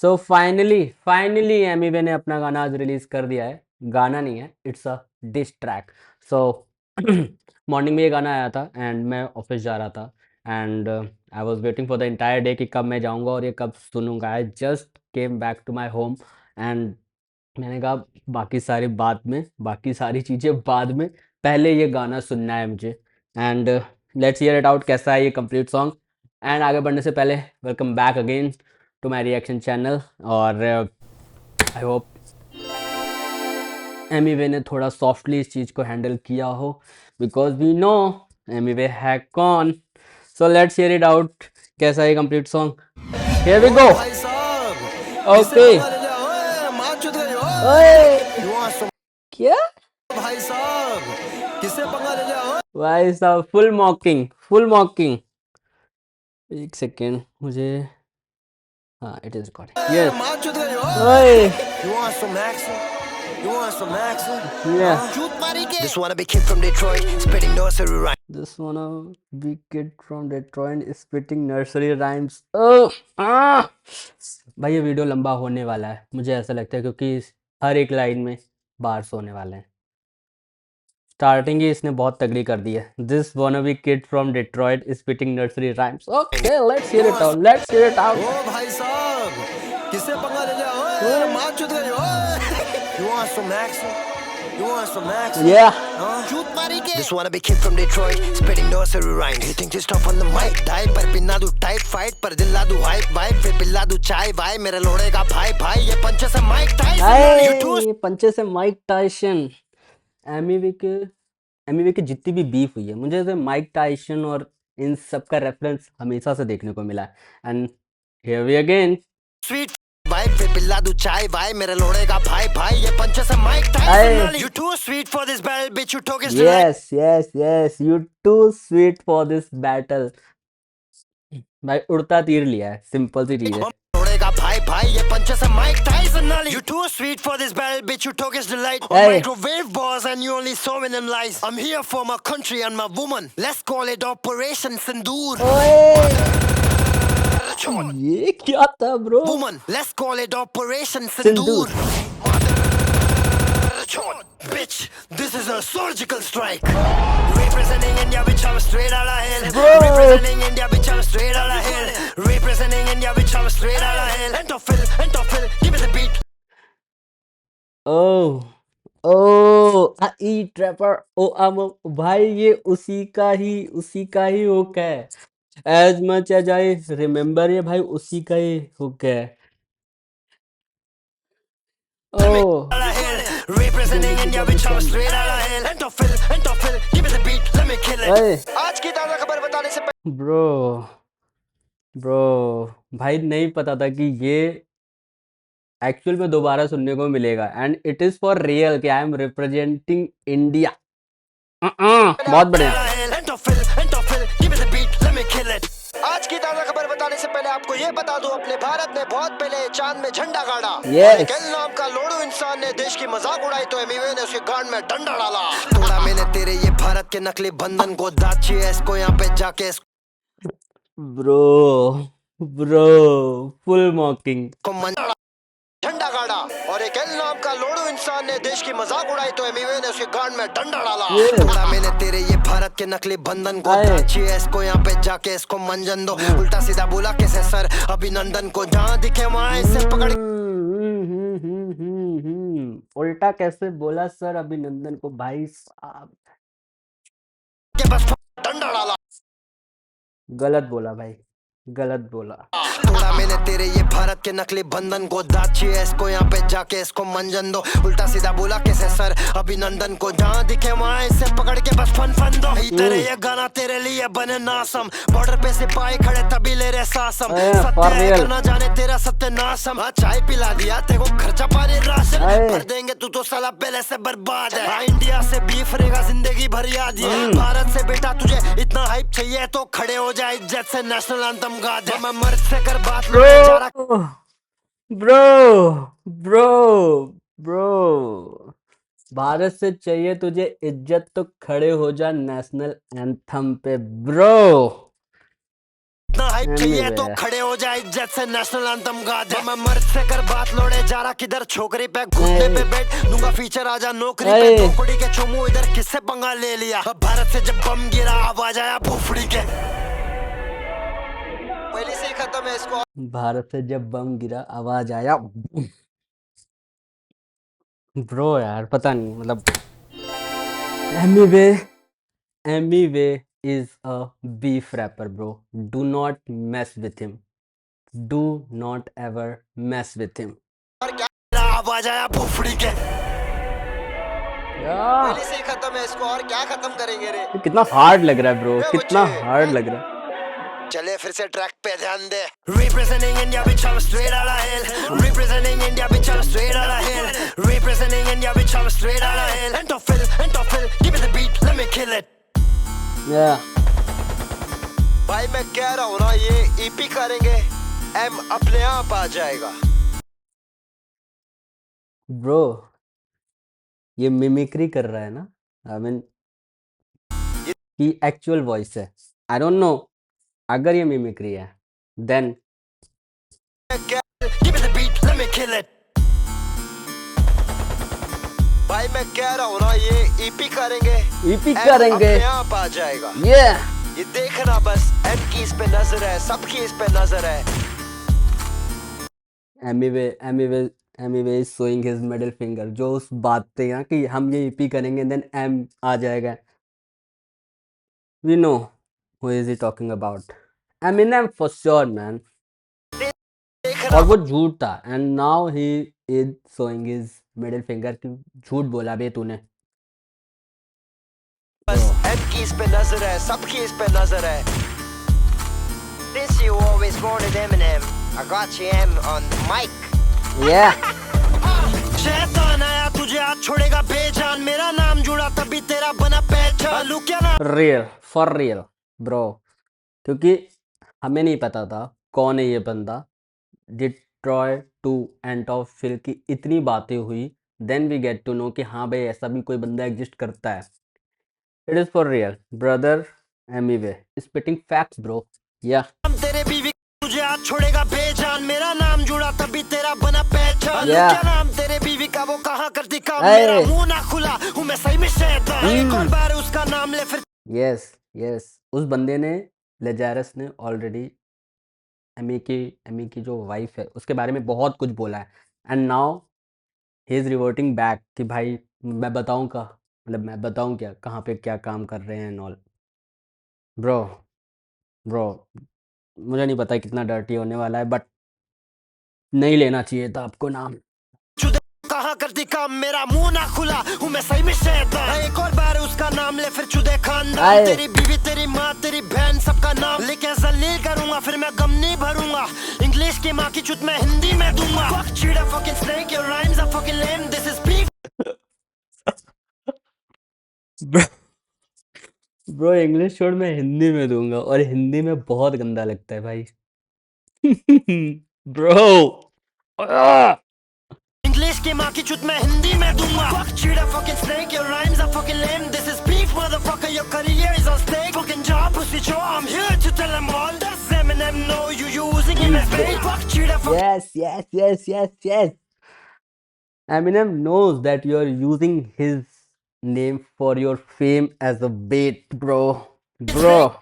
So finally finally Emiway ने अपना गाना आज रिलीज कर दिया है। गाना नहीं है, it's a diss track. So morning में ये गाना आया था एंड मैं ऑफिस जा रहा था and I was waiting for the entire day कि कब मैं जाऊंगा और ये कब सुनूंगा। I just came back to my home एंड मैंने कहा बाकी सारी बाद में, बाकी सारी चीज़ें बाद में, पहले ये गाना सुनना है मुझे। And let's hear it out कैसा है ये कंप्लीट सॉन्ग। एंड आगे बढ़ने से पहले welcome back again to my reaction channel. और आई होप एमीवे ने थोड़ा सॉफ्टली इस चीज़ को हैंडल किया हो, बिकॉज वी नो एमीवे है कौन। So let's hear it out कैसा है ये complete song. Here we go. भाई साहब ओके। मार चुद गए ओए हो क्या भाई साहब किसे पंगा ले लिया हो भाई साहब, फुल मॉकिंग, फुल मॉकिंग। एक सेकेंड मुझे, हाँ इट इज रिकॉर्डिंग, यस। मार चुद गए हो ओए You want some action? You want some action? या Shoot मारी के This wanna be kid from Detroit spitting nursery rhyme this one big kid from Detroit spitting nursery rhymes. भाई ये video लंबा होने वाला है, मुझे ऐसा लगता है, क्योंकि हर एक लाइन में बार्स होने वाले हैं। स्टार्टिंग ही इसने बहुत तगड़ी कर दी है। This wannabe kid from Detroit spitting nursery rhymes. Okay, let's hear it out. Let's hear it out. ओ भाई साहब किसे पंगा ले लिया हो मार चुद गए हो You want some action? You want some action? Yeah. Shoot मारी के This wanna be kid from Detroit spitting nursery rhymes He thinks he's tough on the mic Die पर पिन्ना दू टाइट फाइट पर दिला दू हाइप वाइप फिर पिल्ला दू चाय भाई मेरे लोड़े का भाई भाई ये पंचे से माइक टाइसन You too ये पंचे से माइक टाइसन। एमिवे की जितनी भी बीफ हुई है, मुझे तो माइक टाइसन और इन सब का रेफरेंस हमेशा से देखने को मिला है। And here we again. Sweet भाई फिर पिल्ला दू चाय भाई मेरे लोड़े का भाई भाई ये पंचे से Mike Tyson You too sweet for this battle bitch you talk is yes yes yes, you too sweet for this battle. भाई उड़ता तीर लिया है, सिंपल सी चीज है। लोड़े का भाई भाई ये पंचे से Mike Tyson You too sweet for this battle bitch you talk is delight Hey. Microwave boss and you only saw in them lies I'm here for my country and my woman Let's call it Operation Sindoor ये क्या था bro? Woman, let's call it Operation Sindoor. Sindoor. Bitch, this is a surgical strike. Representing India, bitch, I'm straight out of hell. Bro. Representing India, bitch, I'm straight out of hell. Representing India, bitch, I'm straight out of hell. Entophil, give me the beat. Oh oh eat rapper ओ भाई ये उसी का ही hook है। As much as I remember, ये भाई उसी का ही हुक है। ओह Out of hell. Representing India, bitch, I'm straight out of hell. Entophil, give me the beat, let me kill it. ओए आज की ताज़ा खबर बताने से ब्रो ब्रो भाई नहीं पता था कि ये एक्चुअल में दोबारा सुनने को मिलेगा। And it is for real कि आई एम रिप्रेजेंटिंग इंडिया। बहुत बढ़िया। Entophil, give me the beat, let me kill it. आज की ताज़ा खबर बताने से पहले आपको ये बता दूं अपने भारत ने बहुत पहले चांद में झंडा गाड़ा Yes. केल नाम का लोड़ू इंसान ने देश की मजाक उड़ाई तो एमिवे ने उसके गांड में डंडा डाला तोड़ा मैंने तेरे ये भारत के नकली बंधन को दाची है इसको यहाँ पे जाके ब्रो ब्रो फुल मॉकिंग। इसको झंडा गाड़ा और एक एल नाम का लोड़ू इंसान ने देश की मजाक उड़ाई तो एमिवे ने उसके गांड में डंडा डाला तोड़ा मैंने तेरे ये भारत के नकली बंधन को दाची है इसको यहाँ पे जाके इसको मंजन दो उल्टा सीधा बोला कैसे सर अभिनंदन को जहाँ दिखे वहाँ इसे पकड़ उल्टा कैसे बोला सर अभिनंदन को भाई साहब? के बस डंडा डाला गलत बोला भाई, गलत बोला। तोड़ा मैंने तेरे ये भारत के नकली बंधन को दाची है इसको यहाँ पे जाके इसको मंजन दो उल्टा सीधा बोला कैसे सर अभिनंदन को जहाँ दिखे वहाँ इसे पकड़ के बस फन दो तेरे ये गाना तेरे लिए बने नासम बॉर्डर पे सिपाही खड़े तभी ले रहे सासम सत्य है करना जाने तेरा सत्यानाशम चाय पिला दिया तेरे को खर्चा पानी राशन भर देंगे तू तो साला पहले से बर्बाद है इंडिया से बीफ रहेगा जिंदगी भर याद है भारत से बेटा तुझे इतना हाइप चाहिए तो खड़े हो जाए इज्जत से नेशनल एंथम गा दे मैं मर्द से कर बात ब्रो ब्रो ब्रो भारत से चाहिए तुझे इज्जत तो खड़े हो जा नेशनल एंथम पे ब्रो। इतना हाइप चाहिए Anyway, तो खड़े हो जाए इज्जत से नेशनल एंथम गा दे मैं मर्द से कर बात लोड़े जा रहा किधर छोकरी पे घुटने पे बैठ दूंगा फीचर आजा नौकरी पे Hey. खोपड़ी के चुमू इधर किससे पंगा ले लिया अब भारत से जब बम गिरा आवाज आया भोफड़ी के पहले से ही खत्म है इसको भारत से जब बम गिरा आवाज आया ब्रो यार पता नहीं मतलब Emiway is a beef rapper bro, do not mess with him, do not ever mess with him. और क्या आवाज आया भोफड़ी के पहले से ही खत्म है इसको और क्या खत्म करेंगे रे ये कितना हार्ड लग रहा है ब्रो, ये कितना मुझे- हार्ड लग रहा है. चले फिर से ट्रैक पे ध्यान दे Representing India bitch I'm straight outta hell Representing India bitch I'm straight outta hell Representing India bitch I'm straight outta hell Entophil give me the beat let me kill it Yeah. भाई मैं कह रहा हूँ ना ये EP करेंगे M अपने आप आ जाएगा ब्रो ये मिमिक्री कर रहा है ना, आई मीन कि एक्चुअल वॉइस है. आई डोंट नो अगर ये मिमिक्री है then Give me the beat let me kill it भाई मैं कह रहा हूँ ना ये ईपी करेंगे ईपी एम करेंगे. अपने आप आ जाएगा Yeah. ये देखना बस एम की इस पे नजर है सबकी इस पे नजर है Emiway is showing his middle finger, जो उस बात पे यहाँ कि हम ये ईपी करेंगे देन एम आ जाएगा. We know who is he talking about, Eminem for sure man. देखना और वो झूठ था and now he is showing his middle finger कि झूठ बोला बे तूने. बस एम की इस पे नजर है सबकी इस पे नजर है Since you always wanted Eminem I got you M on the mic Yeah. शैतान आया तुझे आज छोड़ेगा बेजान मेरा नाम जुड़ा तभी तेरा बना पहचान लू क्या नाम रियल फॉर रियल ब्रो, क्योंकि हमें नहीं पता था कौन है ये बंदा. डिट्रॉय टू एंटोफिल की इतनी बातें हुई then we get to know कि हाँ भाई ऐसा भी कोई बंदा एग्जिस्ट करता है. It is for real brother. Emiway spitting facts bro. या तेरे बीवी तुझे आज छोड़ेगा बेजान मेरा नाम जुड़ा तभी तेरा बना पहचान लू Yeah. क्या नाम तेरे बीवी का वो कहाँ करती काम Hey. मेरा मुंह ना खुला हूँ मैं सही में शैतान एक और बार उसका नाम ले फिर यस उस बंदे ने लेजारस ने ऑलरेडी एमी की जो वाइफ है उसके बारे में बहुत कुछ बोला है and now he is reverting back कि भाई मैं बताऊं का मतलब मैं बताऊं क्या कहाँ पे क्या काम कर रहे हैं एंड ऑल. ब्रो मुझे नहीं पता कितना डर्टी होने वाला है बट नहीं लेना चाहिए था आपको नाम. चुदे कहाँ करती काम मेरा मुंह ना खुला हूँ मैं सही में शैतान एक और बार उसका नाम ले फिर चुदे खानदान आए. तेरी बीवी तेरी माँ तेरी बहन सबका नाम लेके जलील करूंगा फिर मैं गम नहीं भरूंगा इंग्लिश की माँ की चुत मैं हिंदी में दूंगा Fuck cheetah fucking snake your rhymes are fucking lame this is beef bro English छोड़ मैं हिंदी में दूंगा और हिंदी में बहुत गंदा लगता है भाई. ब्रो इंग्लिश की माँ की चुत मैं हिंदी में दूंगा Fuck cheetah fucking snake your rhymes are fucking lame this is beef motherfucker your career is on stake fucking job pussy show I'm here to tell them all does Eminem know you using him as bait Fuck cheetah fucking yes. Eminem knows that you are using his name for your fame as a bait, bro.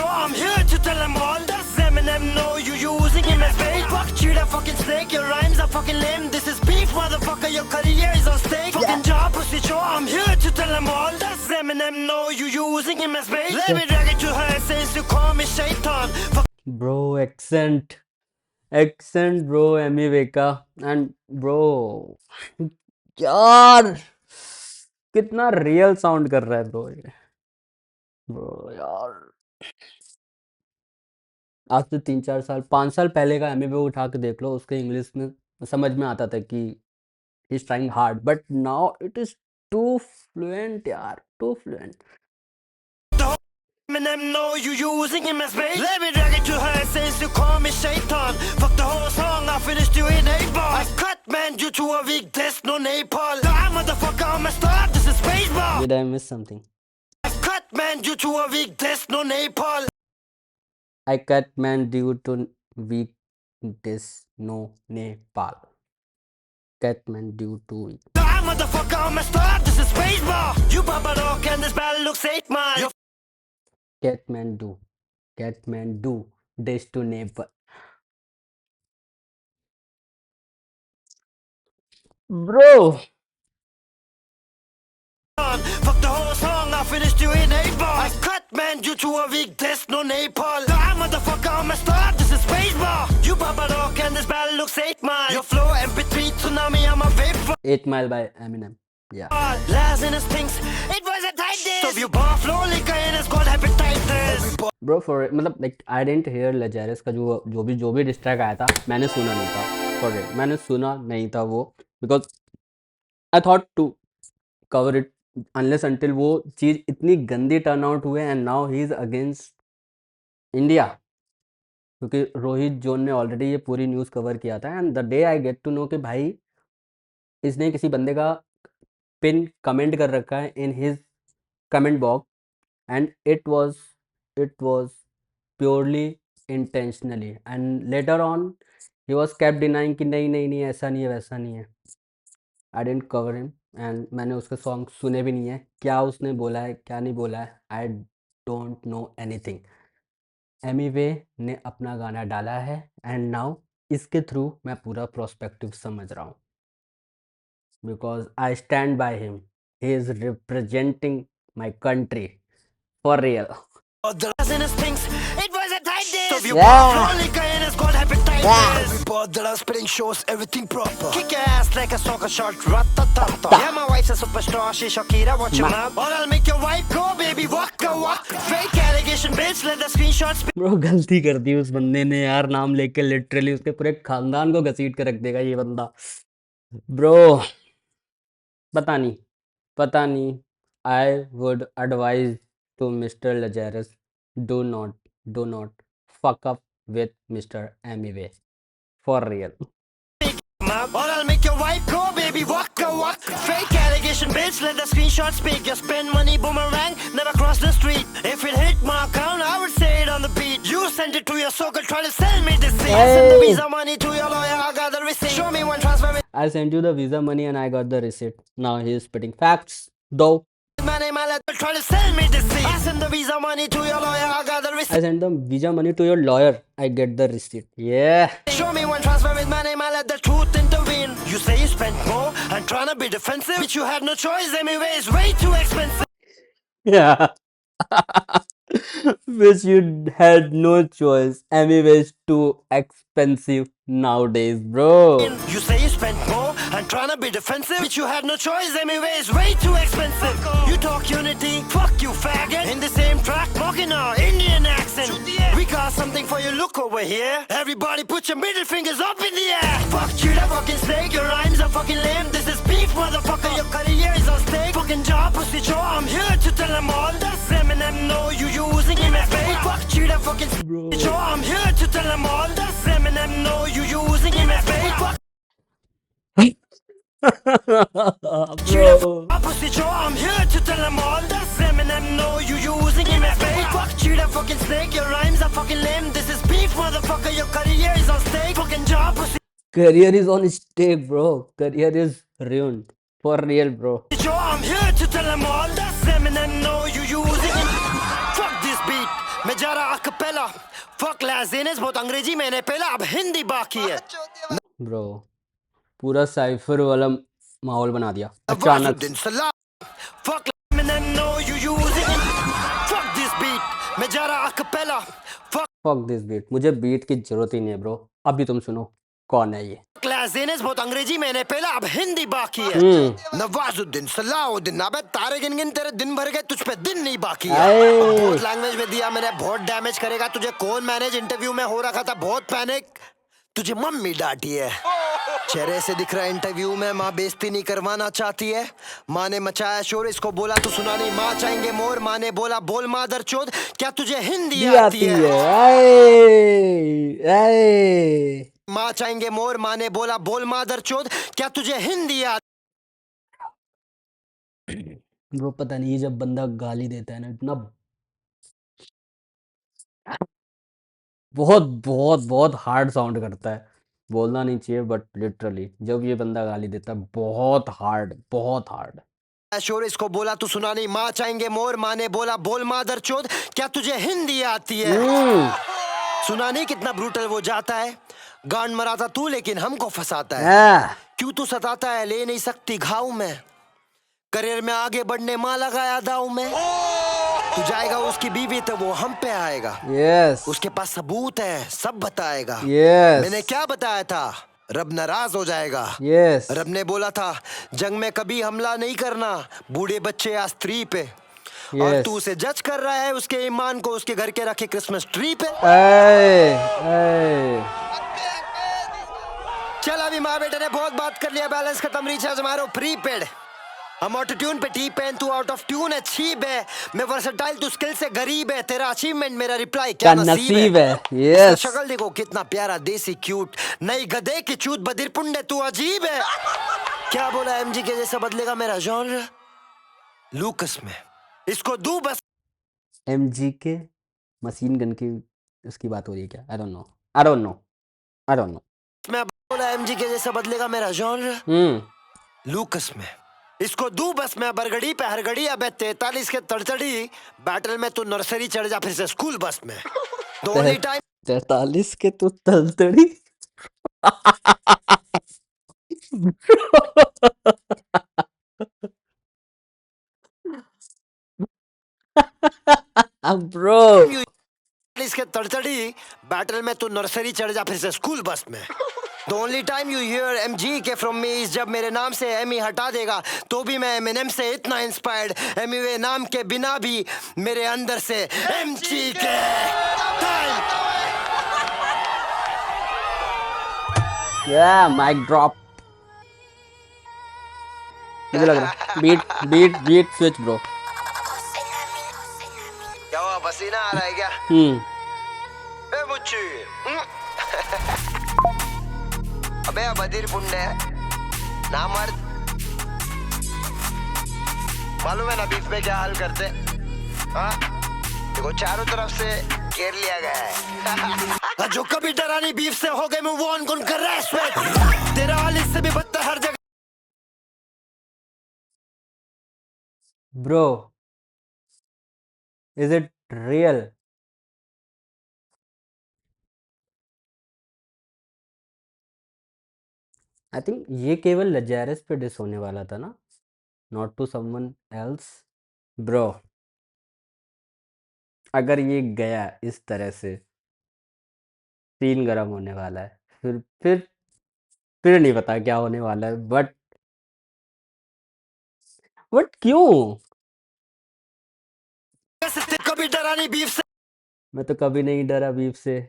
I'm here to tell them all does Eminem know you using him as bait Fuck cheetah fucking snake your rhymes are fucking lame this is beef motherfucker your career is on stake fucking job pussy show I'm here to tell them all does Eminem know you using him as bait let me drag it to her since you call me shaitan Fuck Bro, accent bro, Emiwe का and bro यार कितना real sound कर रहा है bro ये. Bro यार आज से 3-4 साल 5 साल पहले का एमिवे उठा के देख लो, उसके इंग्लिश में समझ में आता था कि he is trying hard but now it is too fluent यार, too fluent. Eminem know you using him as bait let me drag it to her since you call me shaitan Fuck the whole song I finished you in 8 bars I cut man due to a weak disc no napalm Die motherfucker I'm a star this is baseball Did I miss something? I cut man due to a weak disc no napalm I Kathmandu to week this no Nepal. Kathmandu to week. Die, motherfucker, I'm a star, this is spacebar. You Papa Rock and this battle looks 8 miles. Kathmandu. Kathmandu this to Nepal. Bro, Fuck the whole song, I finished you in 8 bars. I cut man due to a weak test, no Nepal. Die, motherfucker, I'm a star, this is spacebar. You Papa Rock and this battle looks 8 miles. Your flow MP3 tsunami, I'm a vape. 8 Mile by Eminem. Yeah. Lazarus thinks it was a tight day. So you bar flow like and it's called hepatitis. Bro, for मतलब like I didn't hear Lajaris का जो भी diss track आया था मैंने सुना नहीं था for it. मैंने सुना नहीं था वो because I thought to cover it unless until वो चीज़ इतनी गंदी टर्न आउट हुए and now he is against India क्योंकि रोहित जोन ने ऑलरेडी ये पूरी न्यूज़ कवर किया था and the day I get to know कि भाई इसने किसी बंदे का पिन कमेंट कर रखा है in his comment box and it was purely intentionally and later on he was kept denying कि नहीं ऐसा नहीं है वैसा नहीं है. I didn't cover him and मैंने उसके सॉन्ग सुने भी नहीं है. क्या उसने बोला है क्या नहीं बोला है I don't know anything. Emiway ने अपना गाना डाला है एंड नाउ इसके थ्रू मैं पूरा प्रोस्पेक्टिव समझ रहा हूँ because I stand by him he is representing my country for real. The Lazarus thinks it was a tight day. So you Yeah. bar flow like and it's called hepatitis. We bought the spinning shows, everything proper. Kick your ass like a soccer shot, rat-ta-ta-ta. Yeah, my wife's a superstar, she Shakira, watch your mouth. Or I'll make your wife go, baby, walk a walk. Fake allegation, bitch, let the screenshots be. Bro गलती कर दी उस बंदे ने यार नाम लेके literally उसके पूरे खानदान को घसीट के रख देगा ये बंदा ब्रो पता नहीं आई would advise to Mr. Lazarus, do not fuck up with Mr. Amiway. For real. Or I'll make your wife go, baby, walk a walk. Fake allegation, bitch, let the screenshots speak. You spend money, boomerang, never cross the street. If it hit my account, I would say it on the beat. You sent it to your circle, try to sell me this thing. I send the visa money to your lawyer, I got the receipt. Show me one transfer. I sent you the visa money and I got the receipt. Now he is spitting facts, though. My name, I let try to sell me this thing. I send the visa money to your lawyer, I got the receipt. I sent the visa money to your lawyer. I get the receipt. Yeah. Show me one transfer with my name, I let the truth intervene. You say you spent more, I'm trying to be defensive. But you had no choice, anyway, it's way too expensive. Yeah. Which you had no choice. Anyways, too expensive nowadays, bro. You say you spent more, I'm trying to be defensive. But you had no choice, anyway, it's way too expensive. You talk unity, fuck you faggot. In the same track, mocking our Indian accent. We got something for you, look over here. Everybody put your middle fingers up in the air. Fuck you, that fucking snake, your rhymes are fucking lame. This is beef, motherfucker, your career is on stake. Fucking job, pussy Joe, I'm here to tell them all. Does Eminem know you using him as bait? Fuck you, that fucking Bro. Joe, I'm here to tell them all. Does Eminem know you using him as bait? Fuck Bro. pussy Joe, I'm here to tell them all. Does Eminem know you using him as bait? Fuck you, that fucking snake, your rhymes are fucking lame. This is beef, motherfucker, your career is on stake. Fucking job, pussy Career is on stake, bro. Career is ruined. For real, bro. Joe, I'm here to tell them all. Does Eminem know you using him? Fuck this beat, मैं जा रहा acapella. Fuck Lazarus, बहुत अंग्रेजी मैंने पहला, अब हिंदी बाकी है. Bro. पूरा साइफर वाला माहौल बना दिया अचानक Navazuddin Salam. Fuck Eminem know you using him. Fuck this beat, मैं जा रहा acapella. fuck this beat मुझे बीट की जरूरत ही नहीं है ब्रो अभी तुम सुनो कौन है ये Lazarus, बहुत अंग्रेजी मैंने पहला, अब हिंदी बाकी है. नवाजुद्दीन सलाहुद्दीन, अबे तारे गिन गिन तेरे दिन भर गए, तुझ पे दिन नहीं बाकी है. बहुत लैंग्वेज में दिया मैंने, बहुत डैमेज करेगा तुझे कौन मैनेज. इंटरव्यू में हो रखा था बहुत पैनिक, तुझे मम्मी डांटी है. चेहरे से दिख रहा है इंटरव्यू में, माँ बेइज्जती नहीं करवाना चाहती है. माँ ने मचाया शोर, इसको बोला तू सुना नहीं, माँ चाहेंगे मोर. माँ ने बोला बोल मादर चोद, क्या तुझे हिंदी आती है? माँ चाहेंगे मोर, माँ ने बोला बोल मादर चोद, क्या तुझे हिंदी आती? ब्रो पता नहीं जब बंदा गाली देता है ना इतना बहुत बहुत बहुत हार्ड साउंड करता है, बोलना नहीं चाहिए बट लिटरली जब ये बंदा गाली देता है बहुत हार्ड, बहुत हार्ड। शोर इसको बोला तू सुना नहीं, माँ चाहेंगे मोर, माँ ने बोला बोल मादर चोद, क्या तुझे हिंदी आती है? सुना नहीं कितना ब्रूटल वो जाता है, गांड मराता तू लेकिन हमको फंसाता है, क्यों तू सताता है, ले नहीं सकती घाव में, करियर में आगे बढ़ने माँ लगाया दाव में, तू जाएगा उसकी बीवी तो वो हम पे आएगा, यस उसके पास सबूत है सब बताएगा, यस मैंने क्या बताया था, रब नाराज हो जाएगा, यस रब ने बोला था जंग में कभी हमला नहीं करना, बूढ़े बच्चे या स्त्री पे, और यस तू उसे जज कर रहा है उसके ईमान को उसके घर के रखे क्रिसमस ट्री पे। चल अभी माँ बेटे ने बहुत बात कर लिया, बैलेंस खत्म, रिचार्ज मारो प्रीपेड, हम ऑटो ट्यून पे टी पेन, तू आउट ऑफ ट्यून है छीब है, मैं वर्सेटाइल तू स्किल से गरीब है, तेरा अचीवमेंट मेरा रिप्लाई क्या नसीब है। यस शक्ल देखो कितना प्यारा देसी क्यूट, नई गधे की चूत बधिर पुंडे तू अजीब है। क्या बोला एमजी के जैसा बदलेगा मेरा जॉनर, लूकस में इसको दू बस, एमजी के मशीन गन की उसकी बात हो रही है क्या? I don't know, I don't know, I don't know. मैं बोला एमजी के जैसा बदलेगा मेरा जॉनर, लूकस में इसको दू बस, मैं बरगड़ी पे हर घड़ी, अबे 43 के तड़तड़ी, बैटल में तू नर्सरी चढ़ जा फिर से स्कूल बस में, द ओनली टाइम 43 के तो तलतड़ी। ब्रो इसके तड़तड़ी, बैटल में तू नर्सरी चढ़ जा फिर से स्कूल बस में, the only time you here MG के फ्रॉम मी इज जब मेरे नाम से एमी हटा देगा तो भी मैं एमिनेम से इतना इंस्पायर्ड, एमीवे नाम के बिना भी मेरे अंदर से एमजी के या माइक ड्रॉप। मुझे लग रहा है बीट स्विच ब्रो। क्या हुआ, पसीना आ रहा है क्या? बे मुच्ची अबे बधिर पुंडे ना मर्द, मालूम है ना बीफ में क्या हाल करते, हाँ देखो चारों तरफ से घेर लिया गया है। जो कभी डरा नहीं बीफ से हो गए मूव ऑन, कौन कर रहा है स्वेट, तेरा हाल इससे भी बदतर हर जगह। Bro is it real? I think ये केवल लजारस पे डिस होने वाला था ना, not to someone else. Bro अगर ये गया इस तरह से सीन गर्म होने वाला है, फिर नहीं पता क्या होने वाला है, बट क्यों? कभी डरा नहीं बीफ से, मैं तो कभी नहीं डरा बीफ से,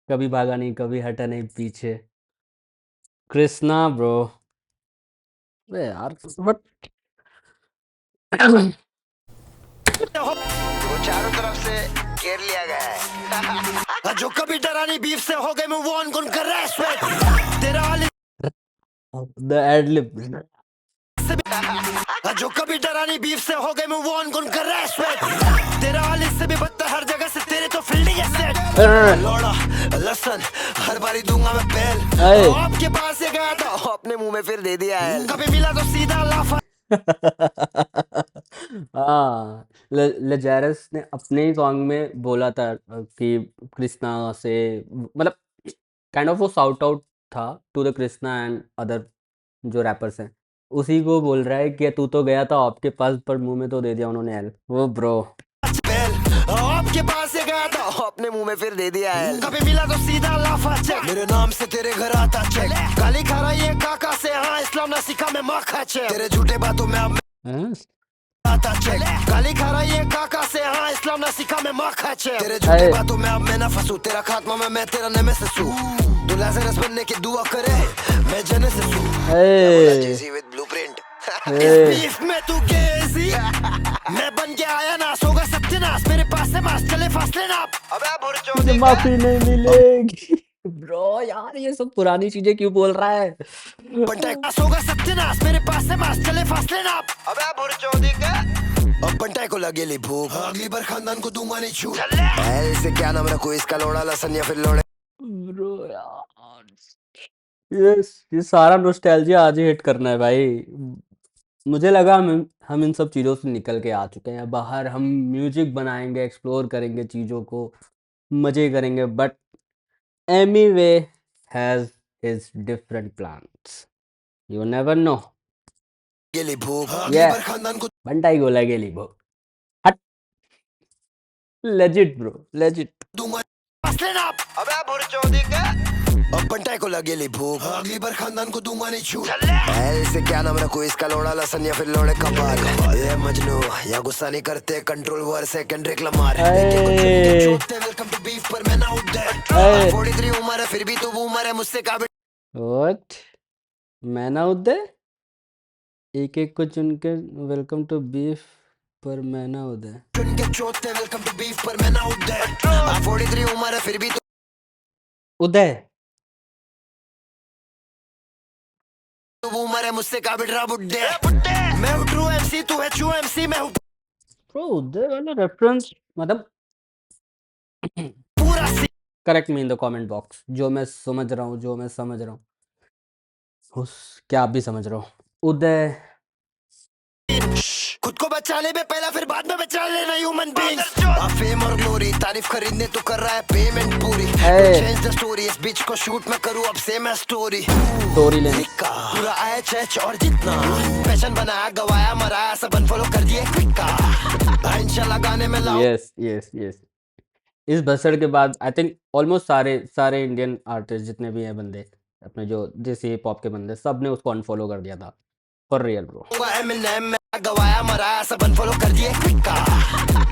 कभी भागा नहीं, कभी हटा नहीं पीछे। कृष्णा ब्रो यार बट वो चारों तरफ से घेर लिया गया है। जो कभी डरा नहीं बीफ से हो गए मूव ऑन, कौन कर रहा है स्वेट, तेरा हाल द एडलिब। जो कभी डरा नहीं बीफ से हो गए मूव ऑन, कौन कर रहा है स्वेट, तेरा हाल इससे भी बदतर हर जगह से, तेरे तो फील्डिंग है सेट, लोड़ा लसन हर बारी दूंगा मैं पहल, आपके पास से गया था अपने मुंह में फिर दे दिया है, कभी मिला तो सीधा लाफा। हाँ लजारस ने अपने ही सॉन्ग में बोला था कि कृष्णा से मतलब काइंड ऑफ वो साउट आउट था to the Krishna and other जो रैपर्स हैं, उसी को बोल रहा है कि तू तो गया था आपके पास पर मुंह में तो दे दिया उन्होंने एल। वो ब्रो आपके पास से गया था अपने मुंह में फिर दे दिया है, कभी मिला तो सीधा लाफा चेक, मेरे नाम से तेरे घर आता चेक, गाली खा रहा है काका से, हाँ इस्लाम ना सिखा मैं माँ खा चेक, तेरे झूठे बातों में अब आता चेक, गाली खा रहा है काका से, हाँ इस्लाम ना सिखा मैं माँ खा चेक, तेरे झूठे बातों में अब मैं ना फंसू, तेरा खात्मा में मैं तेरा नेमेसिस हूँ, तू लाज़रस बनने की दुआ करे मैं जेनेसिस हूँ, जेसी विद ब्लूप्रिंट, इस बीफ में तू कैसी, मैं बन के आया नास होगा सत्यानाश, मेरे पास से मास चले फासले ना, अबे मुझे माफी नहीं मिलेगी। ब्रो यार ये सब पुरानी चीजें क्यों बोल रहा है? होगा सत्यानाश, मेरे पास से मास चले फासले ना, अबे भुरचोदी के अब बंटाई को लगेली भूख, अगली बार खानदान को दूंगा नहीं छूट। ऐसे क्या नाम रखूं इसका, लोड़ा लसन या फिर लोड़े। ब्रो यार, ये सारा नॉस्टैल्जिया आज ही हिट करना है भाई। मुझे लगा हम इन सब चीज़ों से निकल के आ चुके हैं बाहर, हम म्यूजिक बनाएंगे, एक्सप्लोर करेंगे चीज़ों को, मज़े करेंगे, but Emiway has his different plans, you never know. गेली भूख, ये अगली बार खानदान को बंटाई गोला गेली भो, हट, लेजिट ब्रो, लेजिट। दूंगा। अबे बुरचोदी के, अब बंटाई को लगेली भूख, अगली बार खानदान को दूंगा नहीं छूट। ऐसे क्या नाम रखूं इसका, लोड़ा लसन या फिर लोड़े कपाल। ये मजनू या गुस्सा नहीं करते, कंट्रोल वर से Kendrick Lamar. Welcome to beef पर मैं ना उठ दे। 43 उम्र है फिर भी तू उम्र है मुझसे काबिल। व्हाट, मैं ना उदे एक एक को चुन के वेलकम टू बीफ पर मैं ना उदे। चुन के चोते वेलकम टू बीफ पर मैं ना उठ दे। 43 उम्र है फिर भी तू उदय उम्र है मुझसे काबिल रहा बुड्ढे। मैं हूँ ट्रू एमसी, तू है ट्रू एमसी। मैं हूँ ब्रो, उदय वाला रेफरेंस मतलब पूरा correct me in the comment box, जो मैं समझ रहा हूँ, जो मैं समझ रहा हूँ उस क्या आप भी समझ रहे हो। उदय खुद को बचाने में पहला फिर बाद में बचा लेना ह्यूमन बीइंग्स। फेम और ग्लोरी तारीफ खरीदने तू कर रहा है पेमेंट पूरी। चेंज द स्टोरी, इस बीच को शूट मैं करूँ अब सेम है स्टोरी। स्टोरी लेने पूरा एच और जितना पैशन बनाया गवाया मराया सब अनफॉलो कर दिए क्विका। इंशाल्लाह गाने में लाऊं। यस यस यस, इस बसड़ के बाद आई थिंक ऑलमोस्ट सारे इंडियन आर्टिस्ट जितने भी हैं बंदे अपने जो जिस हिप हॉप के बंदे, सब ने उसको अनफॉलो कर दिया था फॉर रियल ब्रो। एमिनेम में गवाया मराया सब अनफॉलो कर दिए क्विका।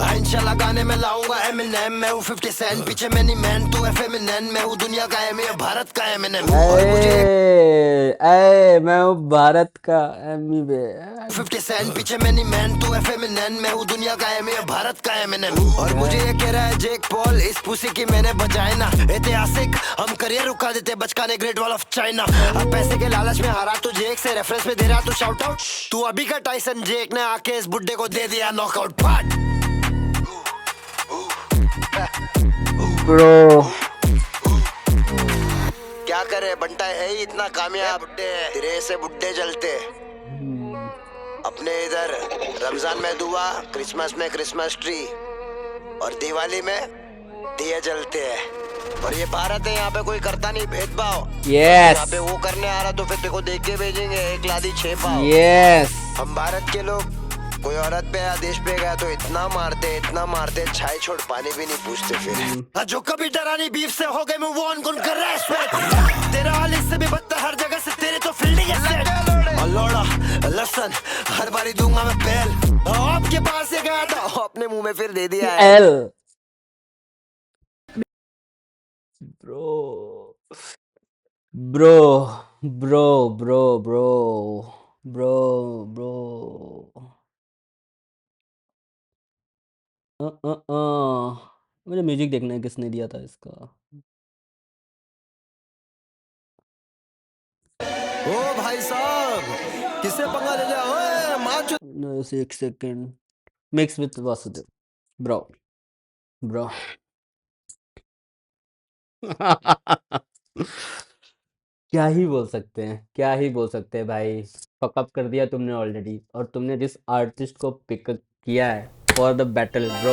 इंशाल्लाह गाने में लाऊंगा एमिनेम। मैं हूँ 50 सेंट पीछे मैनी मैन, तू है फेमिनिन। मैं हूँ दुनिया का एम, भारत का एमिनेम। और मुझे मैं हूँ भारत का एमीवे। 50 सेंट पीछे मैनी मैन, तू है फेमिनिन। मैं हूँ दुनिया का एम, भारत का एमिनेम। और मुझे ये कह रहा है जेक पॉल, इस पुसी की मैंने बजाए ना। ऐतिहासिक हम करियर रुका देते बचकाने ग्रेट वॉल ऑफ चाइना। अब पैसे के लालच में हारा तू जेक से, रेफरेंस में दे रहा तू शाउट आउट। तू अभी का टाइसन जेक ने आके इस बुड्ढे को दे दिया नॉकआउट पार्ट। ब्रो क्या करे बंटा है ही इतना कामयाब, तेरे से बुड्ढे जलते। अपने इधर रमजान में दुआ, क्रिसमस में क्रिसमस ट्री और दिवाली में दिए जलते हैं। और ये भारत है, यहाँ पे कोई करता नहीं भेदभाव। यस यहाँ पे वो करने आ रहा तो फिर तेरे को देख के भेजेंगे 1 लादी 6 पाव। यस हम भारत के लोग कोई औरत पे या देश पे गया तो इतना मारते छाई छोड़ पानी भी नहीं पूछते फिर। जो कभी डरा नहीं बीफ से हो गए मूव ऑन कौन कर रहा है स्वेट। तेरा हाल इससे भी बदतर हर जगह से, तेरे तो फील्डिंग है सेट। लोड़ा लसन हर बारी दूंगा मैं पहल। आपके पास से गया था अपने मुंह में फिर दे दिया है L. Bro bro bro bro bro bro bro मुझे म्यूजिक देखना है, किसने दिया था इसका। ओ भाई साहब किससे पंगा ले लिया। ओए मार चो No, एक second, mix with Vasudev bro bro. क्या ही बोल सकते हैं, क्या ही बोल सकते हैं भाई, फकअप कर दिया तुमने ऑलरेडी, और तुमने जिस आर्टिस्ट को पिक किया है फॉर द बैटल ब्रो,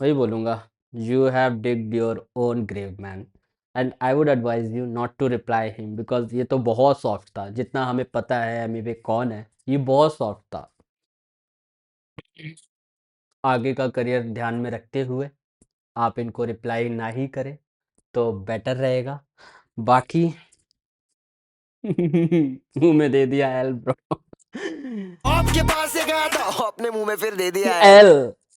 वही बोलूँगा, you have digged your own grave man, and I would advise you not to reply him, because ये तो बहुत सॉफ्ट था, जितना हमें पता है एमीवे कौन है, ये बहुत सॉफ्ट था। आगे का करियर ध्यान में रखते हुए आप इनको रिप्लाई ना ही करें तो बेटर रहेगा। बाकी मुंह में दे दिया एल ब्रो। आपके पास से गया था अपने मुंह में फिर दे दिया है एल